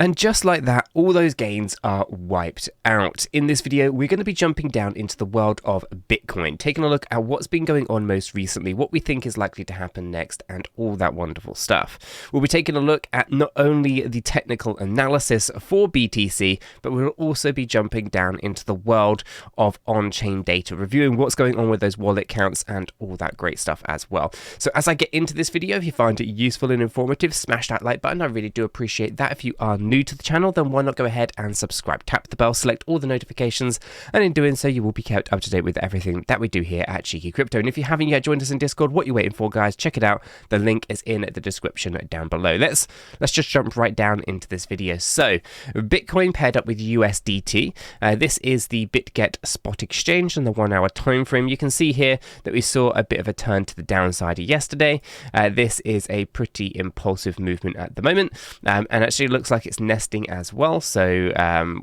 And just like that, all those gains are wiped out. In this video, we're going to be jumping down into the world of Bitcoin, taking a look at what's been going on most recently, what we think is likely to happen next, and all that wonderful stuff. We'll be taking a look at not only the technical analysis for BTC, but we'll also be jumping down into the world of on-chain data, reviewing what's going on with those wallet counts and all that great stuff as well. So as I get into this video, if you find it useful and informative, smash that like button. I really do appreciate that. If you are new to the channel, then why not go ahead and subscribe, tap the bell, select all the notifications, and in doing so you will be kept up to date with everything that we do here at Cheeky Crypto. And if you haven't yet joined us in Discord, what are you waiting for, guys? Check it out. The link is in the description down below. Let's just jump right down into this video. So Bitcoin paired up with USDT. This is the BitGet spot exchange in the 1 hour time frame. You can see here that we saw a bit of a turn to the downside yesterday. This is a pretty impulsive movement at the moment, and actually looks like it's nesting as well. So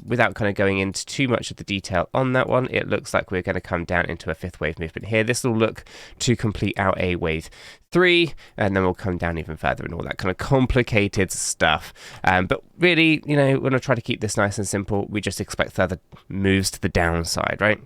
without kind of going into too much of the detail on that one, it looks like we're going to come down into a fifth wave movement here. This will look to complete out a wave 3, and then we'll come down even further and all that kind of complicated stuff. But really, you know, we're going to try to keep this nice and simple. We just expect further moves to the downside, right?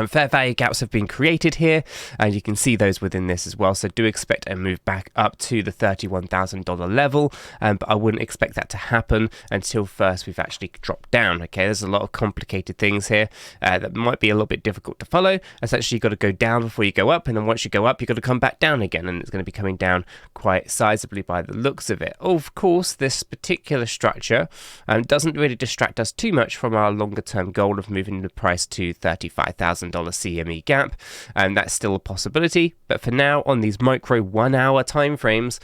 Fair value gaps have been created here, and you can see those within this as well. So do expect a move back up to the $31,000 level, but I wouldn't expect that to happen until first we've actually dropped down. Okay, there's a lot of complicated things here that might be a little bit difficult to follow. Essentially, you've got to go down before you go up, and then once you go up, you've got to come back down again, and it's going to be coming down quite sizably by the looks of it. Of course, this particular structure doesn't really distract us too much from our longer term goal of moving the price to $35,000 CME gap, and that's still a possibility. But for now, on these micro 1 hour time frames,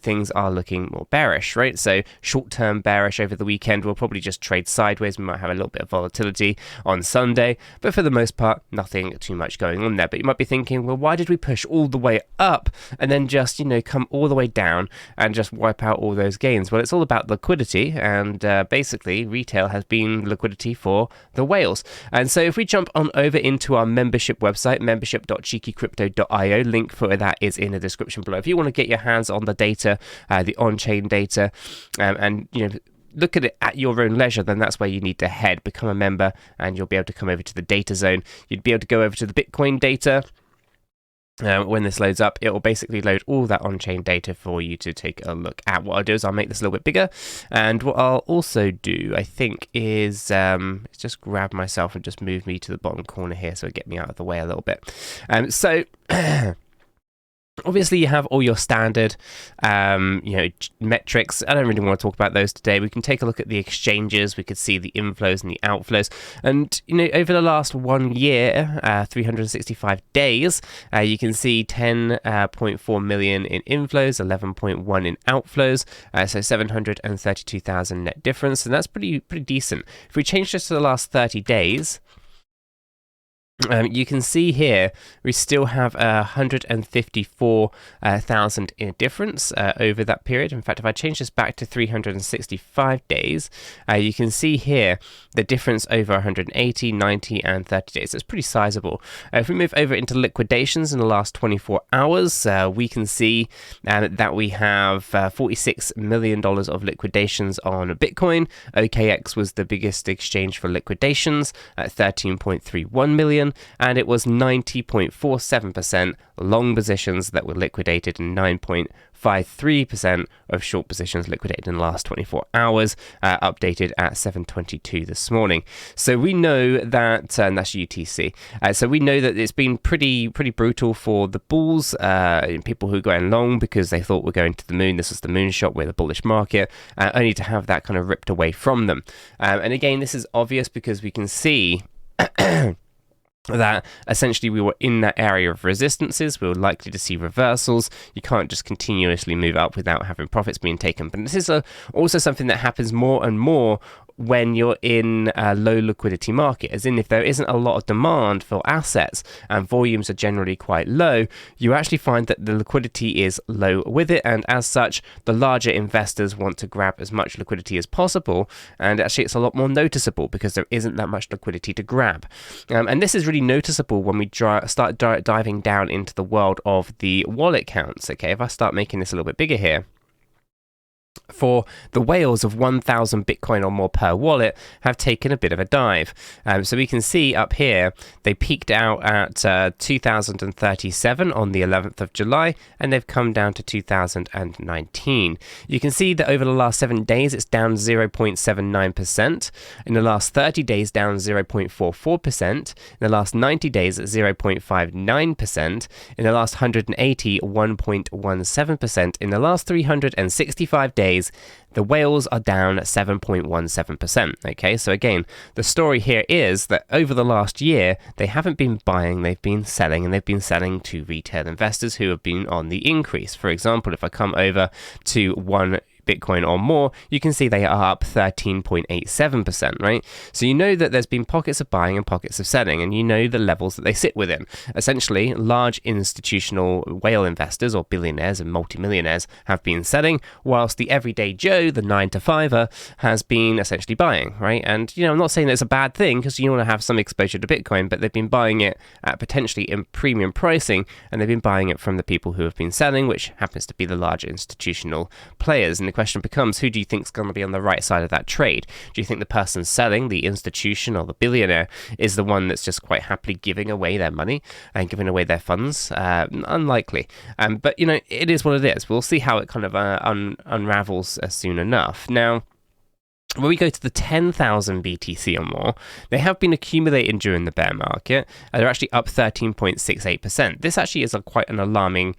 things are looking more bearish, right? So short-term bearish over the weekend. We'll probably just trade sideways. We might have a little bit of volatility on Sunday, but for the most part, nothing too much going on there. But you might be thinking, well, why did we push all the way up and then just, you know, come all the way down and just wipe out all those gains? Well, it's all about liquidity, and basically retail has been liquidity for the whales. And so if we jump on over into our membership website, membership.cheekycrypto.io, link for that is in the description below. If you want to get your hands on the data, the on-chain data, and you know, look at it at your own leisure, then that's where you need to head. Become a member, and you'll be able to come over to the data zone. You'd be able to go over to the Bitcoin data. When this loads up, it will basically load all that on-chain data for you to take a look at. What I'll do is I'll make this a little bit bigger, and what I'll also do, I think, is just grab myself and just move me to the bottom corner here, so get me out of the way a little bit. So obviously, you have all your standard, metrics. I don't really want to talk about those today. We can take a look at the exchanges. We could see the inflows and the outflows. And, you know, over the last 1 year, 365 days, you can see 10.4 million in inflows, 11.1 in outflows. So 732,000 net difference. And that's pretty decent. If we change this to the last 30 days, you can see here we still have 154,000 in difference over that period. In fact, if I change this back to 365 days, you can see here the difference over 180, 90, and 30 days. It's pretty sizable. If we move over into liquidations in the last 24 hours, we can see that we have $46 million of liquidations on Bitcoin. OKX was the biggest exchange for liquidations at 13.31 million. And it was 90.47% long positions that were liquidated and 9.53% of short positions liquidated in the last 24 hours, updated at 7:22 this morning. So we know that, and that's UTC. So we know that it's been pretty brutal for the bulls, people who are going long because they thought we're going to the moon. This was the moonshot, we're the bullish market, only to have that kind of ripped away from them. And again, this is obvious because we can see that essentially we were in that area of resistances. We were likely to see reversals. You can't just continuously move up without having profits being taken. But this is also something that happens more and more when you're in a low liquidity market, as in if there isn't a lot of demand for assets and volumes are generally quite low, you actually find that the liquidity is low with it, and as such the larger investors want to grab as much liquidity as possible, and actually it's a lot more noticeable because there isn't that much liquidity to grab. And this is really noticeable when we start diving down into the world of the wallet counts. Okay, if I start making this a little bit bigger here, for the whales of 1,000 Bitcoin or more per wallet have taken a bit of a dive. So we can see up here, they peaked out at 2,037 on the 11th of July, and they've come down to 2,019. You can see that over the last 7 days, it's down 0.79%. In the last 30 days, down 0.44%. In the last 90 days, 0.59%. In the last 180, 1.17%. In the last 365 days, the whales are down 7.17%. Okay, so again, the story here is that over the last year, they haven't been buying, they've been selling, and they've been selling to retail investors who have been on the increase. For example, if I come over to one Bitcoin or more, you can see they are up 13.87%, right? So you know that there's been pockets of buying and pockets of selling, and you know the levels that they sit within. Essentially, large institutional whale investors or billionaires and multimillionaires have been selling, whilst the everyday Joe, the 9-to-5er, has been essentially buying, right? And, I'm not saying that it's a bad thing because you want to have some exposure to Bitcoin, but they've been buying it at potentially in premium pricing, and they've been buying it from the people who have been selling, which happens to be the large institutional players. And the question becomes, who do you think is going to be on the right side of that trade? Do you think the person selling, the institution or the billionaire, is the one that's just quite happily giving away their money and giving away their funds? Unlikely. But, it is what it is. We'll see how it kind of unravels soon enough. Now, when we go to the 10,000 BTC or more, they have been accumulating during the bear market. They're actually up 13.68%. This actually is quite an alarming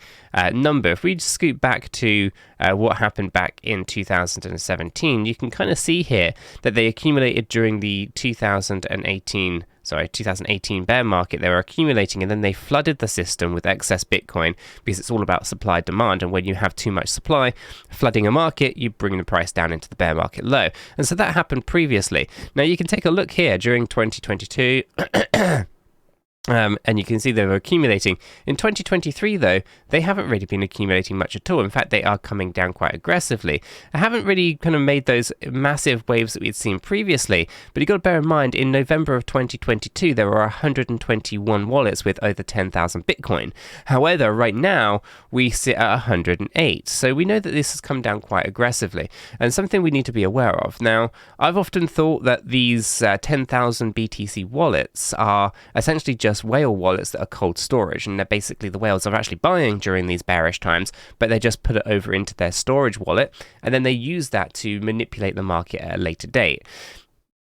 number. If we scoot back to what happened back in 2017, you can kind of see here that they accumulated during the 2018 bear market. They were accumulating, and then they flooded the system with excess Bitcoin because it's all about supply demand. And when you have too much supply flooding a market, you bring the price down into the bear market low. And so that happened previously. Now you can take a look here during 2022. And you can see they were accumulating. In 2023, though, they haven't really been accumulating much at all. In fact, they are coming down quite aggressively. I haven't really kind of made those massive waves that we'd seen previously, but you've got to bear in mind, in November of 2022, there were 121 wallets with over 10,000 Bitcoin. However, right now, we sit at 108. So we know that this has come down quite aggressively, and something we need to be aware of. Now, I've often thought that these 10,000 BTC wallets are essentially just whale wallets that are cold storage, and they're basically the whales are actually buying during these bearish times, but they just put it over into their storage wallet, and then they use that to manipulate the market at a later date.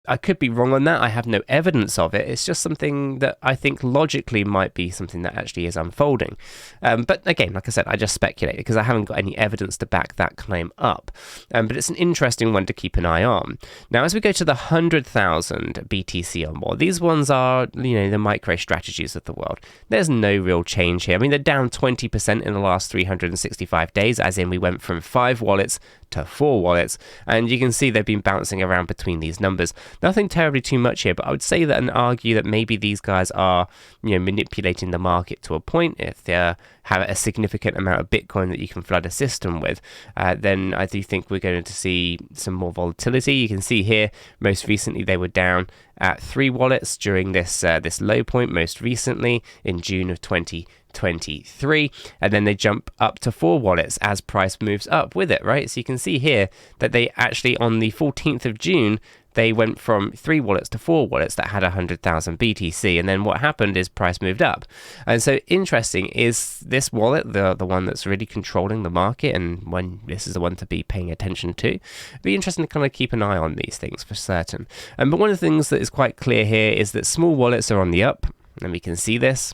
I could be wrong on that. I have no evidence of it. It's just something that I think logically might be something that actually is unfolding. But again, like I said, I just speculate because I haven't got any evidence to back that claim up. But it's an interesting one to keep an eye on. Now, as we go to the 100,000 BTC or more, these ones are, the micro strategies of the world. There's no real change here. I mean, they're down 20% in the last 365 days, as in we went from 5 wallets to 4 wallets, and you can see they've been bouncing around between these numbers. Nothing terribly too much here, but I would say that and argue that maybe these guys are, manipulating the market to a point. If they have a significant amount of Bitcoin that you can flood a system with, then I do think we're going to see some more volatility. You can see here, most recently they were down at 3 wallets during this low point, most recently in June of 2023, and then they jump up to 4 wallets as price moves up with it, right? So you can see here that they actually, on the 14th of June, they went from 3 wallets to 4 wallets that had 100,000 BTC, and then what happened is price moved up. And so interesting is this wallet, the one that's really controlling the market, and when this is the one to be paying attention to. It'd be interesting to kind of keep an eye on these things for certain. But one of the things that is quite clear here is that small wallets are on the up, and we can see this,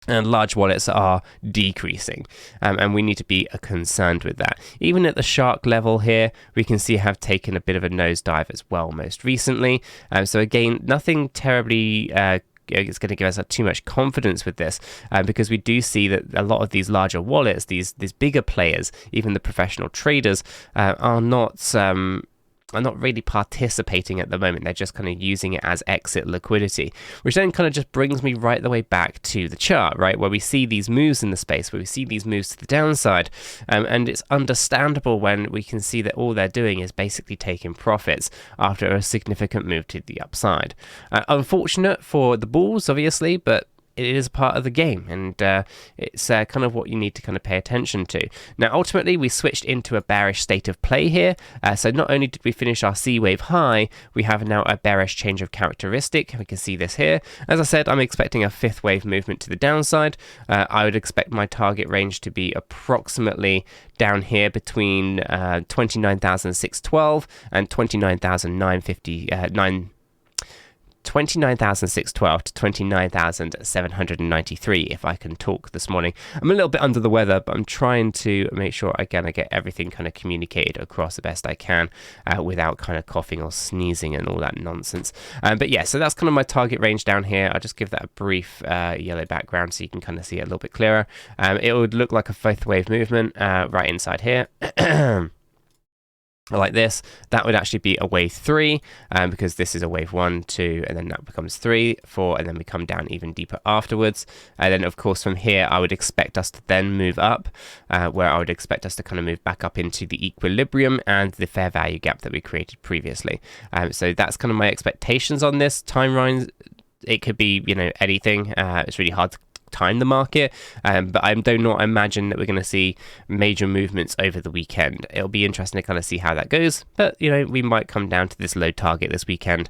and large wallets are decreasing, and we need to be concerned with that. Even at the shark level here, we can see have taken a bit of a nosedive as well most recently. So again, nothing terribly it's going to give us too much confidence with this, because we do see that a lot of these larger wallets, these bigger players, even the professional traders, are not really participating at the moment. They're just kind of using it as exit liquidity, which then kind of just brings me right the way back to the chart, right, where we see these moves in the space, where we see these moves to the downside, and it's understandable when we can see that all they're doing is basically taking profits after a significant move to the upside. Unfortunate for the bulls, obviously, but it is a part of the game, and it's kind of what you need to kind of pay attention to. Now, ultimately, we switched into a bearish state of play here. So not only did we finish our C wave high, we have now a bearish change of characteristic. We can see this here. As I said, I'm expecting a fifth wave movement to the downside. I would expect my target range to be approximately down here between 29,612 and 29,612 to 29,793, if I can talk this morning. I'm a little bit under the weather, but I'm trying to make sure, again, I get everything kind of communicated across the best I can without kind of coughing or sneezing and all that nonsense. But yeah, so that's kind of my target range down here. I'll just give that a brief yellow background so you can kind of see it a little bit clearer. It would look like a fifth wave movement right inside here. Like this. That would actually be a wave 3, because this is a wave 1, 2, and then that becomes 3, 4, and then we come down even deeper afterwards. And then, of course, from here, I would expect us to then move up, where I would expect us to kind of move back up into the equilibrium and the fair value gap that we created previously. So that's kind of my expectations on this. Timelines, it could be, you know, anything. It's really hard to time the market, but I do not imagine that we're going to see major movements over the weekend. It'll be interesting to kind of see how that goes, but you know, we might come down to this low target this weekend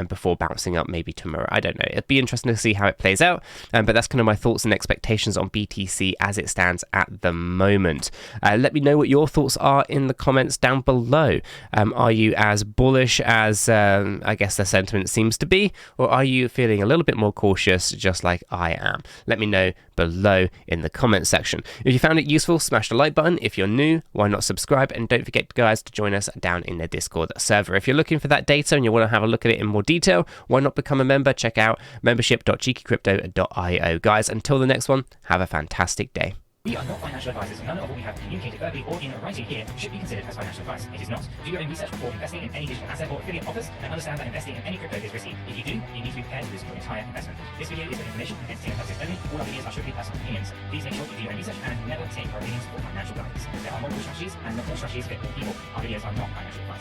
before bouncing up maybe tomorrow. I don't know. It'd be interesting to see how it plays out, but that's kind of my thoughts and expectations on BTC as it stands at the moment. Let me know what your thoughts are in the comments down below. Are you as bullish as I guess the sentiment seems to be, or are you feeling a little bit more cautious just like I am? Let me know below in the comment section. If you found it useful, smash the like button. If you're new, why not subscribe? And don't forget, guys, to join us down in the Discord server. If you're looking for that data and you want to have a look at it in more detail, why not become a member? Check out membership.𝗕𝗘𝗪𝗏𝗧𝗏.io. Guys, until the next one, have a fantastic day. We are not financial advisors. None of what we have communicated verbally or in writing here should be considered as financial advice. It is not. Do your own research before investing in any digital asset or affiliate offers, and understand that investing in any crypto is risky. If you do, you need to be prepared to lose your entire investment. This video is for information and entertainment purposes only. All our videos are strictly personal opinions. Please make sure you do your own research and never take our opinions for financial guidance. There are multiple strategies, and not all strategies fit all people. Our videos are not financial advice.